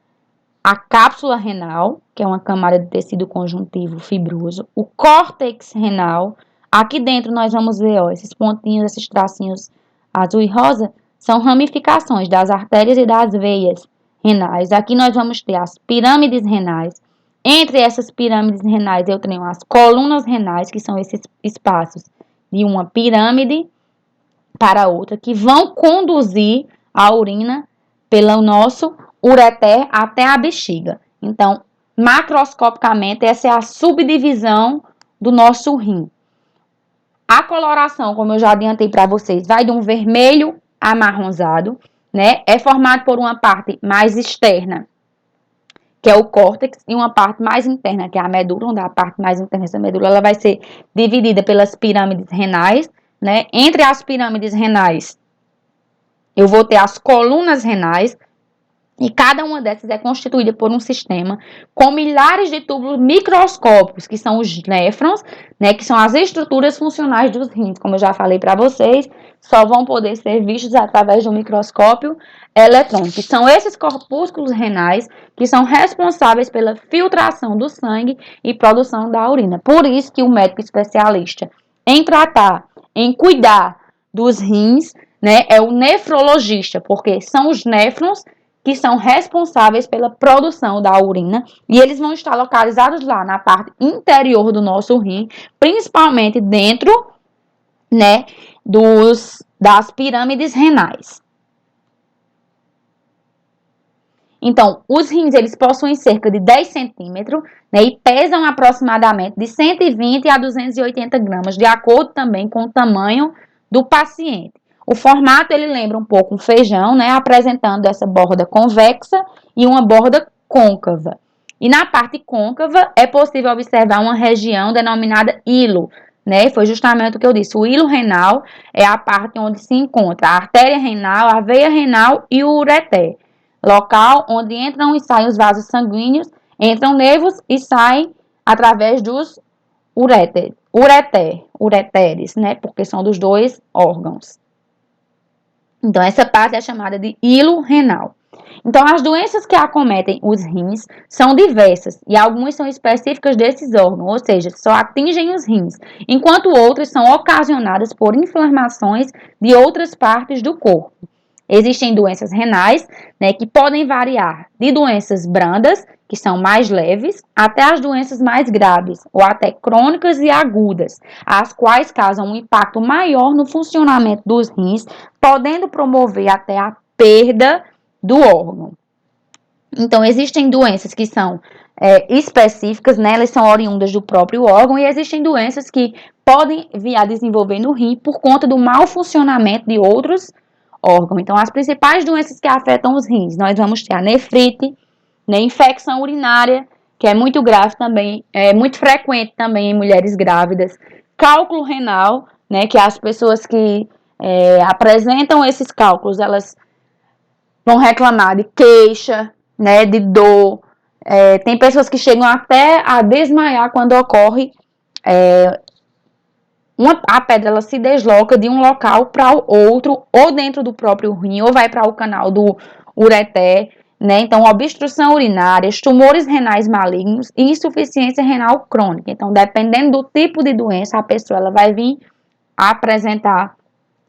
a cápsula renal, que é uma camada de tecido conjuntivo fibroso, o córtex renal. Aqui dentro nós vamos ver, ó, esses pontinhos, esses tracinhos azul e rosa, são ramificações das artérias e das veias renais. Aqui nós vamos ter as pirâmides renais. Entre essas pirâmides renais eu tenho as colunas renais, que são esses espaços de uma pirâmide para outra, que vão conduzir a urina pelo nosso ureter até a bexiga. Então, macroscopicamente, essa é a subdivisão do nosso rim. A coloração, como eu já adiantei para vocês, vai de um vermelho amarronzado, né? É formado por uma parte mais externa, que é o córtex, e uma parte mais interna, que é a medula, onde a parte mais interna dessa medula, ela vai ser dividida pelas pirâmides renais, né? Entre as pirâmides renais, eu vou ter as colunas renais, e cada uma dessas é constituída por um sistema com milhares de túbulos microscópicos, que são os néfrons, né, que são as estruturas funcionais dos rins. Como eu já falei para vocês, só vão poder ser vistos através do microscópio eletrônico. Que são esses corpúsculos renais que são responsáveis pela filtração do sangue e produção da urina. Por isso que o médico especialista em tratar, em cuidar dos rins, né, é o nefrologista, porque são os néfrons que são responsáveis pela produção da urina, e eles vão estar localizados lá na parte interior do nosso rim, principalmente dentro, né, das pirâmides renais. Então, os rins, eles possuem cerca de 10 centímetros, né, e pesam aproximadamente de 120 a 280 gramas, de acordo também com o tamanho do paciente. O formato, ele lembra um pouco um feijão, né, apresentando essa borda convexa e uma borda côncava. E na parte côncava, é possível observar uma região denominada hilo, né, foi justamente o que eu disse. O hilo renal é a parte onde se encontra a artéria renal, a veia renal e o ureter, local onde entram e saem os vasos sanguíneos, entram nervos e saem através dos ureteres, né? Porque são dos dois órgãos. Então, essa parte é chamada de hilo renal. Então, as doenças que acometem os rins são diversas e algumas são específicas desses órgãos, ou seja, só atingem os rins, enquanto outras são ocasionadas por inflamações de outras partes do corpo. Existem doenças renais, né, que podem variar de doenças brandas, que são mais leves, até as doenças mais graves, ou até crônicas e agudas, as quais causam um impacto maior no funcionamento dos rins, podendo promover até a perda do órgão. Então, existem doenças que são específicas, né, elas são oriundas do próprio órgão, e existem doenças que podem vir a desenvolver no rim por conta do mau funcionamento de outros órgão. Então, as principais doenças que afetam os rins, nós vamos ter a nefrite, né, infecção urinária, que é muito grave também, é muito frequente também em mulheres grávidas, cálculo renal, né, que as pessoas que apresentam esses cálculos, elas vão reclamar de queixa, né, de dor, tem pessoas que chegam até a desmaiar quando ocorre a pedra, ela se desloca de um local para o outro, ou dentro do próprio rim, ou vai para o canal do ureter, né? Então, obstrução urinária, tumores renais malignos e insuficiência renal crônica. Então, dependendo do tipo de doença, a pessoa ela vai vir a apresentar,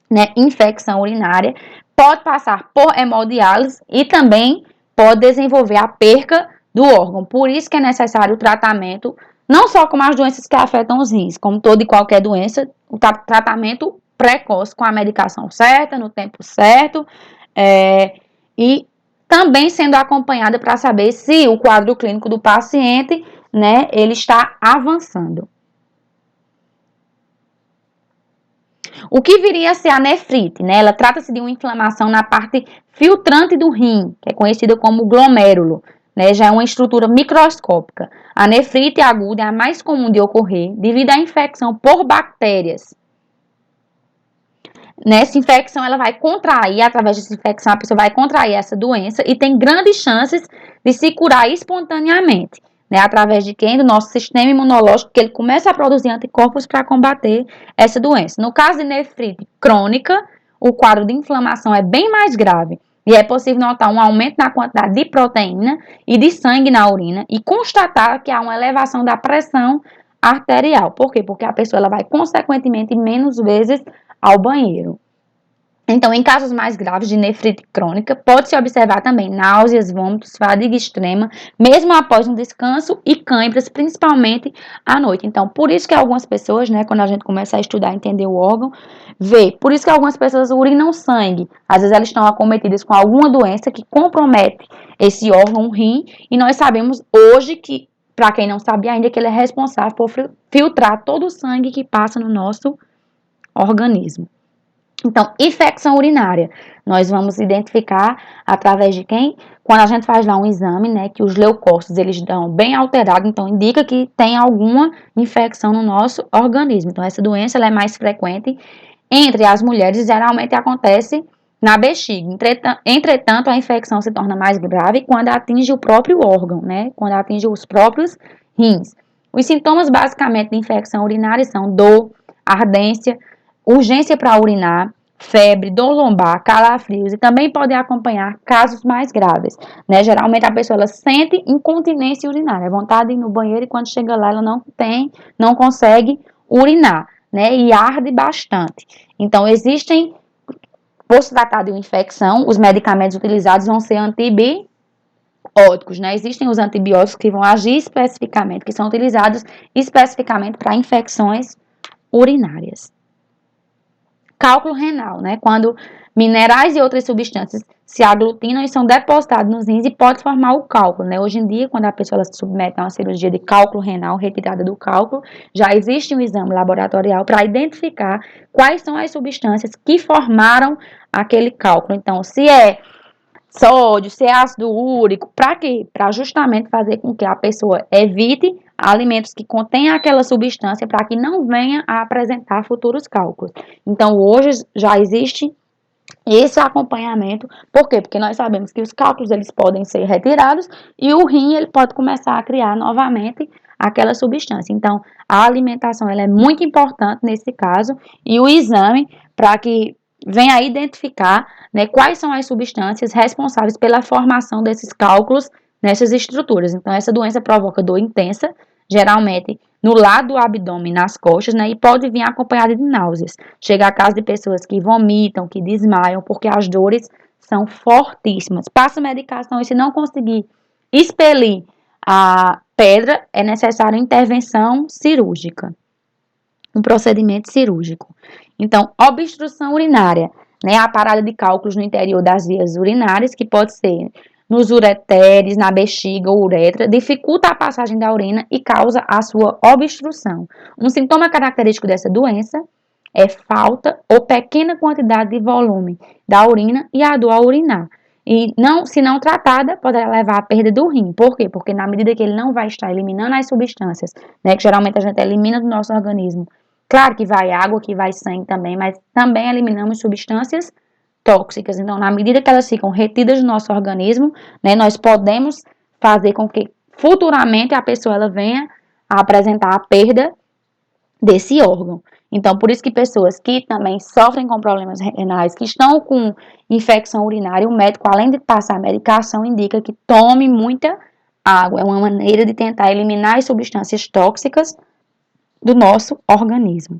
né, infecção urinária, pode passar por hemodiálise e também pode desenvolver a perca do órgão. Por isso que é necessário o tratamento, não só com as doenças que afetam os rins, como toda e qualquer doença, o tratamento precoce com a medicação certa, no tempo certo, e também sendo acompanhada para saber se o quadro clínico do paciente, né, ele está avançando. O que viria a ser a nefrite, né? Ela trata-se de uma inflamação na parte filtrante do rim, que é conhecida como glomérulo, né? Já é uma estrutura microscópica. A nefrite aguda é a mais comum de ocorrer devido à infecção por bactérias. Nessa infecção, ela vai contrair, através dessa infecção, a pessoa vai contrair essa doença e tem grandes chances de se curar espontaneamente, né? Através de quem? Do nosso sistema imunológico, que ele começa a produzir anticorpos para combater essa doença. No caso de nefrite crônica, o quadro de inflamação é bem mais grave e é possível notar um aumento na quantidade de proteína e de sangue na urina e constatar que há uma elevação da pressão arterial. Por quê? Porque a pessoa ela vai, consequentemente, menos vezes ao banheiro. Então, em casos mais graves de nefrite crônica, pode-se observar também náuseas, vômitos, fadiga extrema, mesmo após um descanso e câimbras, principalmente à noite. Então, por isso que algumas pessoas, né, quando a gente começa a estudar, entender o órgão, por isso que algumas pessoas urinam sangue. Às vezes elas estão acometidas com alguma doença que compromete esse órgão, o rim, e nós sabemos hoje que, para quem não sabia ainda, que ele é responsável por filtrar todo o sangue que passa no nosso organismo. Então, infecção urinária, nós vamos identificar através de quem? Quando a gente faz lá um exame, né, que os leucócitos, eles dão bem alterado, então indica que tem alguma infecção no nosso organismo. Então, essa doença ela é mais frequente entre as mulheres, geralmente acontece na bexiga. Entretanto, a infecção se torna mais grave quando atinge o próprio órgão, né, quando atinge os próprios rins. Os sintomas, basicamente, de infecção urinária são dor, ardência, urgência para urinar, febre, dor lombar, calafrios e também podem acompanhar casos mais graves, né? Geralmente a pessoa ela sente incontinência urinária, vontade de ir no banheiro e quando chega lá ela não consegue urinar, né? E arde bastante. Então por se tratar de uma infecção, os medicamentos utilizados vão ser antibióticos, né? Existem os antibióticos que vão agir especificamente, que são utilizados especificamente para infecções urinárias. Cálculo renal, né? Quando minerais e outras substâncias se aglutinam e são depositados nos rins e pode formar o cálculo, né? Hoje em dia, quando a pessoa se submete a uma cirurgia de cálculo renal, retirada do cálculo, já existe um exame laboratorial para identificar quais são as substâncias que formaram aquele cálculo. Então, se é sódio, se é ácido úrico, para quê? Para justamente fazer com que a pessoa evite alimentos que contêm aquela substância para que não venha a apresentar futuros cálculos. Então, hoje já existe esse acompanhamento. Por quê? Porque nós sabemos que os cálculos eles podem ser retirados e o rim ele pode começar a criar novamente aquela substância. Então, a alimentação ela é muito importante nesse caso e o exame para que venha a identificar, né, quais são as substâncias responsáveis pela formação desses cálculos nessas estruturas. Então, essa doença provoca dor intensa, geralmente no lado do abdômen, nas costas, né, e pode vir acompanhada de náuseas. Chega a caso de pessoas que vomitam, que desmaiam, porque as dores são fortíssimas. Passa medicação e se não conseguir expelir a pedra, é necessária intervenção cirúrgica, um procedimento cirúrgico. Então, obstrução urinária, né, a parada de cálculos no interior das vias urinárias, que pode ser nos ureteres, na bexiga ou uretra, dificulta a passagem da urina e causa a sua obstrução. Um sintoma característico dessa doença é falta ou pequena quantidade de volume da urina e a dor ao urinar. E se não tratada, poderá levar à perda do rim. Por quê? Porque na medida que ele não vai estar eliminando as substâncias, né, que geralmente a gente elimina do nosso organismo, claro que vai água, que vai sangue também, mas também eliminamos substâncias tóxicas. Então, na medida que elas ficam retidas no nosso organismo, né, nós podemos fazer com que futuramente a pessoa ela venha a apresentar a perda desse órgão. Então, por isso que pessoas que também sofrem com problemas renais, que estão com infecção urinária, o médico, além de passar a medicação, indica que tome muita água. É uma maneira de tentar eliminar as substâncias tóxicas do nosso organismo.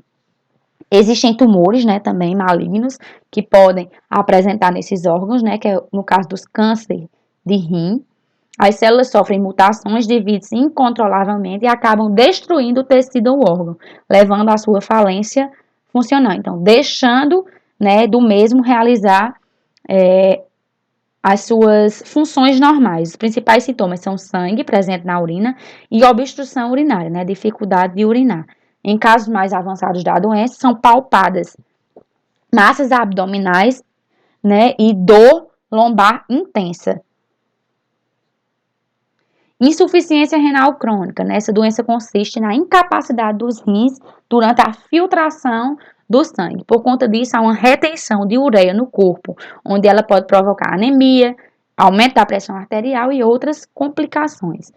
Existem tumores, né, também malignos, que podem apresentar nesses órgãos, né, que é no caso dos cânceres de rim. As células sofrem mutações, dividem-se incontrolavelmente e acabam destruindo o tecido ou órgão, levando à sua falência funcional. Então, deixando, né, do mesmo realizar as suas funções normais. Os principais sintomas são sangue presente na urina e obstrução urinária, né, dificuldade de urinar. Em casos mais avançados da doença, são palpadas massas abdominais, né, e dor lombar intensa. Insuficiência renal crônica, né? Essa doença consiste na incapacidade dos rins durante a filtração do sangue. Por conta disso, há uma retenção de ureia no corpo, onde ela pode provocar anemia, aumento da pressão arterial e outras complicações.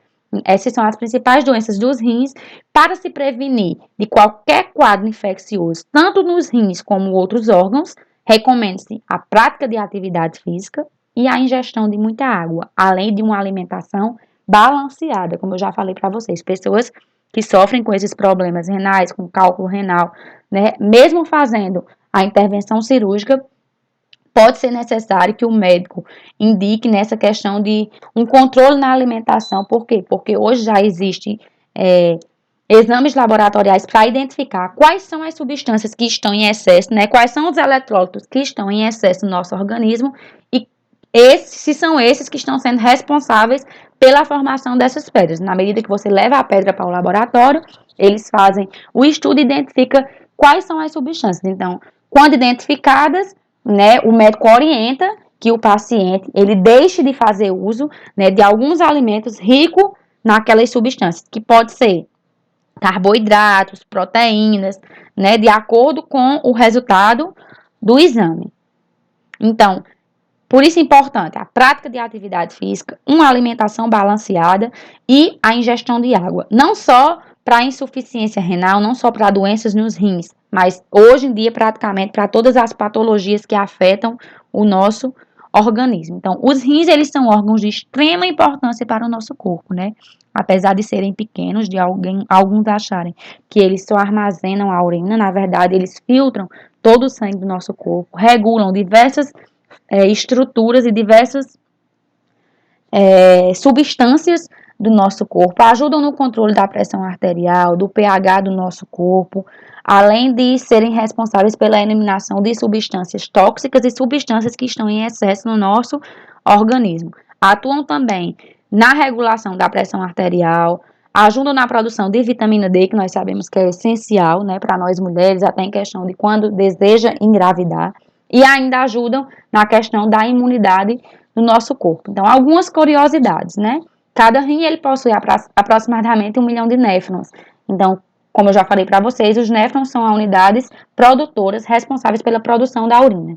Essas são as principais doenças dos rins. Para se prevenir de qualquer quadro infeccioso, tanto nos rins como outros órgãos, recomenda-se a prática de atividade física e a ingestão de muita água, além de uma alimentação balanceada, como eu já falei para vocês. Pessoas que sofrem com esses problemas renais, com cálculo renal, né, mesmo fazendo a intervenção cirúrgica, pode ser necessário que o médico indique nessa questão de um controle na alimentação. Por quê? Porque hoje já existem exames laboratoriais para identificar quais são as substâncias que estão em excesso, né? Quais são os eletrólitos que estão em excesso no nosso organismo e se são esses que estão sendo responsáveis pela formação dessas pedras. Na medida que você leva a pedra para o laboratório, eles fazem o estudo e identifica quais são as substâncias. Então, quando identificadas, né, o médico orienta que o paciente ele deixe de fazer uso, né, de alguns alimentos ricos naquelas substâncias, que pode ser carboidratos, proteínas, né, de acordo com o resultado do exame. Então, por isso é importante a prática de atividade física, uma alimentação balanceada e a ingestão de água. Não só para insuficiência renal, não só para doenças nos rins, mas hoje em dia praticamente para todas as patologias que afetam o nosso organismo. Então, os rins, eles são órgãos de extrema importância para o nosso corpo, né? Apesar de serem pequenos, de alguns acharem que eles só armazenam a urina, na verdade, eles filtram todo o sangue do nosso corpo, regulam diversas estruturas e diversas substâncias do nosso corpo, ajudam no controle da pressão arterial, do pH do nosso corpo, além de serem responsáveis pela eliminação de substâncias tóxicas e substâncias que estão em excesso no nosso organismo. Atuam também na regulação da pressão arterial, ajudam na produção de vitamina D, que nós sabemos que é essencial, né, para nós mulheres, até em questão de quando deseja engravidar, e ainda ajudam na questão da imunidade no nosso corpo. Então, algumas curiosidades, né? Cada rim ele possui aproximadamente 1 milhão de néfrons. Então, como eu já falei para vocês, os néfrons são as unidades produtoras responsáveis pela produção da urina.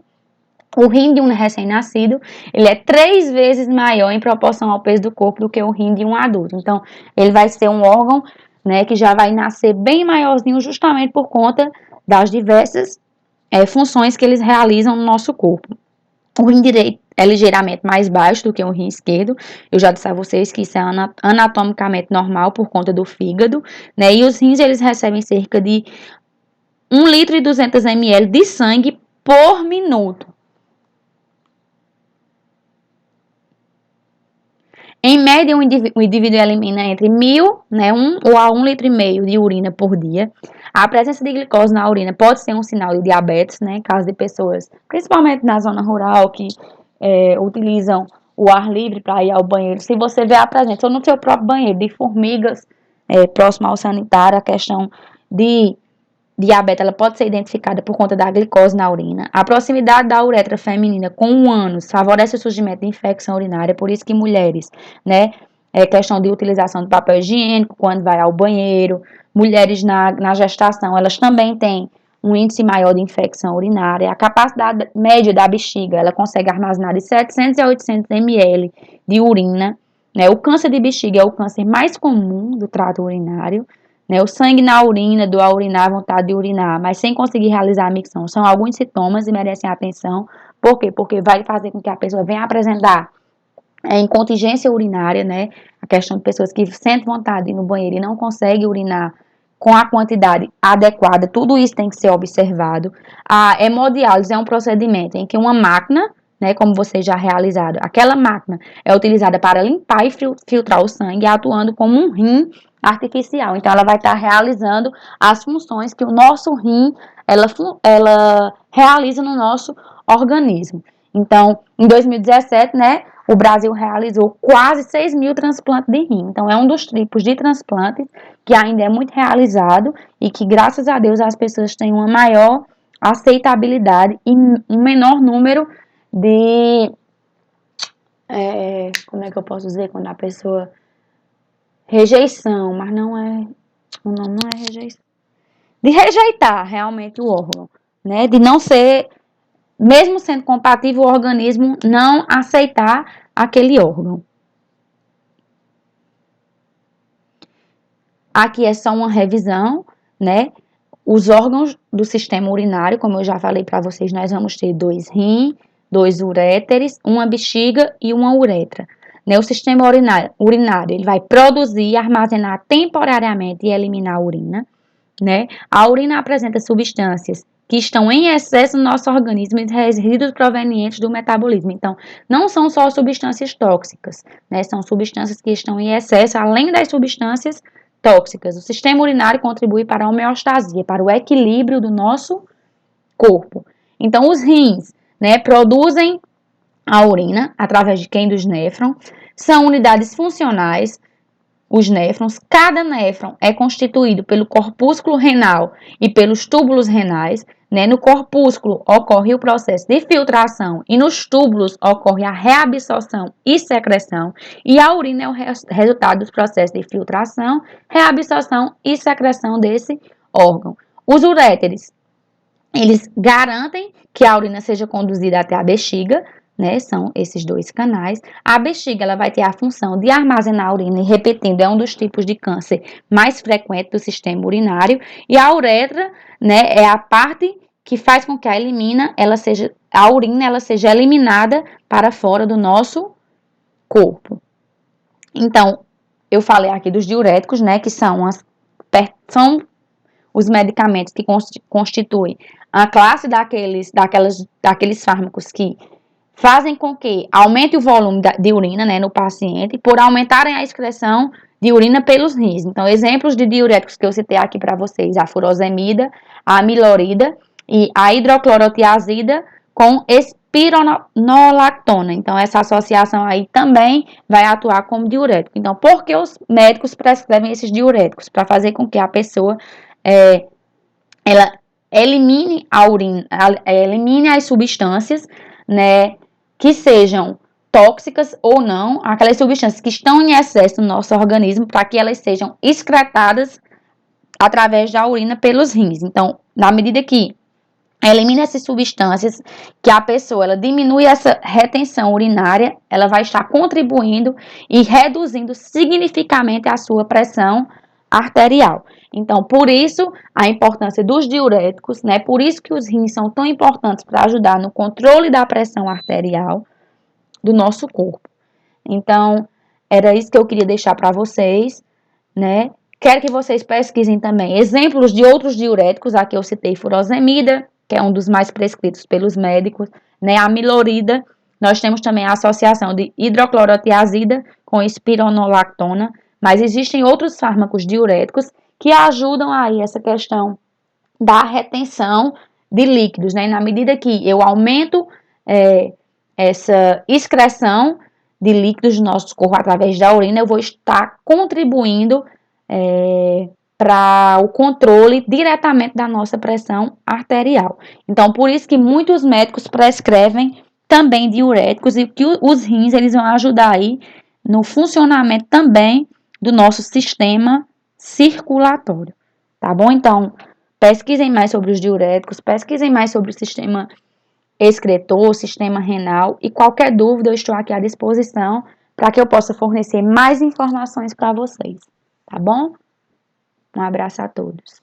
O rim de um recém-nascido, ele é 3 vezes maior em proporção ao peso do corpo do que o rim de um adulto. Então, ele vai ser um órgão, né, que já vai nascer bem maiorzinho justamente por conta das diversas funções que eles realizam no nosso corpo. O rim direito é ligeiramente mais baixo do que o rim esquerdo. Eu já disse a vocês que isso é anatomicamente normal por conta do fígado, né? E os rins, eles recebem cerca de 1 litro e 200 ml de sangue por minuto. Em média, o indivíduo elimina entre 1.000, né, 1 ou a 1,5 litro de urina por dia. A presença de glicose na urina pode ser um sinal de diabetes, né, em caso de pessoas, principalmente na zona rural, que utilizam o ar livre para ir ao banheiro. Se você vê a presença ou no seu próprio banheiro de formigas próximo ao sanitário, a questão de diabetes ela pode ser identificada por conta da glicose na urina. A proximidade da uretra feminina com o ânus favorece o surgimento de infecção urinária, por isso que mulheres, né, questão de utilização de papel higiênico quando vai ao banheiro, mulheres na gestação, elas também têm um índice maior de infecção urinária. A capacidade média da bexiga, ela consegue armazenar de 700 a 800 ml de urina, né? O câncer de bexiga é o câncer mais comum do trato urinário. Né, o sangue na urina, do a urinar, vontade de urinar, mas sem conseguir realizar a micção, são alguns sintomas e merecem atenção. Por quê? Porque vai fazer com que a pessoa venha apresentar incontingência urinária, né? A questão de pessoas que sentem vontade de ir no banheiro e não conseguem urinar com a quantidade adequada, tudo isso tem que ser observado. A hemodiálise é um procedimento em que uma máquina, né, como vocês já realizaram, aquela máquina é utilizada para limpar e filtrar o sangue, atuando como um rim artificial. Então, ela vai estar realizando as funções que o nosso rim, ela realiza no nosso organismo. Então, em 2017, né, o Brasil realizou quase 6.000 transplantes de rim. Então, é um dos tipos de transplantes que ainda é muito realizado e que, graças a Deus, as pessoas têm uma maior aceitabilidade e um menor número de... como é que eu posso dizer? Quando a pessoa... Rejeição, mas não é... O nome não é rejeição. De rejeitar realmente o órgão, né? De não ser... Mesmo sendo compatível, o organismo não aceitar aquele órgão. Aqui é só uma revisão, né? Os órgãos do sistema urinário, como eu já falei para vocês, nós vamos ter 2 rins, 2 uréteres, uma bexiga e uma uretra. Né? O sistema urinário ele vai produzir, armazenar temporariamente e eliminar a urina. Né? A urina apresenta substâncias que estão em excesso no nosso organismo e resíduos provenientes do metabolismo. Então, não são só substâncias tóxicas, né? São substâncias que estão em excesso, além das substâncias tóxicas. O sistema urinário contribui para a homeostasia, para o equilíbrio do nosso corpo. Então, os rins, né, produzem a urina através de quem dos néfrons, são unidades funcionais. Os néfrons, cada néfron é constituído pelo corpúsculo renal e pelos túbulos renais. Né? No corpúsculo ocorre o processo de filtração e nos túbulos ocorre a reabsorção e secreção. E a urina é o resultado dos processos de filtração, reabsorção e secreção desse órgão. Os uréteres, eles garantem que a urina seja conduzida até a bexiga, né, são esses 2 canais. A bexiga ela vai ter a função de armazenar a urina e, repetindo, é um dos tipos de câncer mais frequente do sistema urinário. E a uretra, né, é a parte que faz com que a urina ela seja eliminada para fora do nosso corpo. Então, eu falei aqui dos diuréticos, né, que são os medicamentos que constituem a classe daqueles fármacos que fazem com que aumente o volume de urina, né, no paciente, por aumentarem a excreção de urina pelos rins. Então, exemplos de diuréticos que eu citei aqui para vocês: a furosemida, a amilorida e a hidroclorotiazida com espironolactona. Então, essa associação aí também vai atuar como diurético. Então, por que os médicos prescrevem esses diuréticos? Para fazer com que a pessoa ela elimine a urina, elimine as substâncias, né, que sejam tóxicas ou não, aquelas substâncias que estão em excesso no nosso organismo, para que elas sejam excretadas através da urina pelos rins. Então, na medida que elimina essas substâncias, que a pessoa ela diminui essa retenção urinária, ela vai estar contribuindo e reduzindo significativamente a sua pressão arterial. Então, por isso, a importância dos diuréticos, né? Por isso que os rins são tão importantes para ajudar no controle da pressão arterial do nosso corpo. Então, era isso que eu queria deixar para vocês, né? Quero que vocês pesquisem também exemplos de outros diuréticos. Aqui eu citei furosemida, que é um dos mais prescritos pelos médicos, né? A amilorida. Nós temos também a associação de hidroclorotiazida com espironolactona, mas existem outros fármacos diuréticos que ajudam aí essa questão da retenção de líquidos, né? Na medida que eu aumento essa excreção de líquidos do nosso corpo através da urina, eu vou estar contribuindo para o controle diretamente da nossa pressão arterial. Então, por isso que muitos médicos prescrevem também diuréticos e que os rins eles vão ajudar aí no funcionamento também do nosso sistema circulatório, tá bom? Então, pesquisem mais sobre os diuréticos, pesquisem mais sobre o sistema excretor, sistema renal e qualquer dúvida eu estou aqui à disposição para que eu possa fornecer mais informações para vocês, tá bom? Um abraço a todos.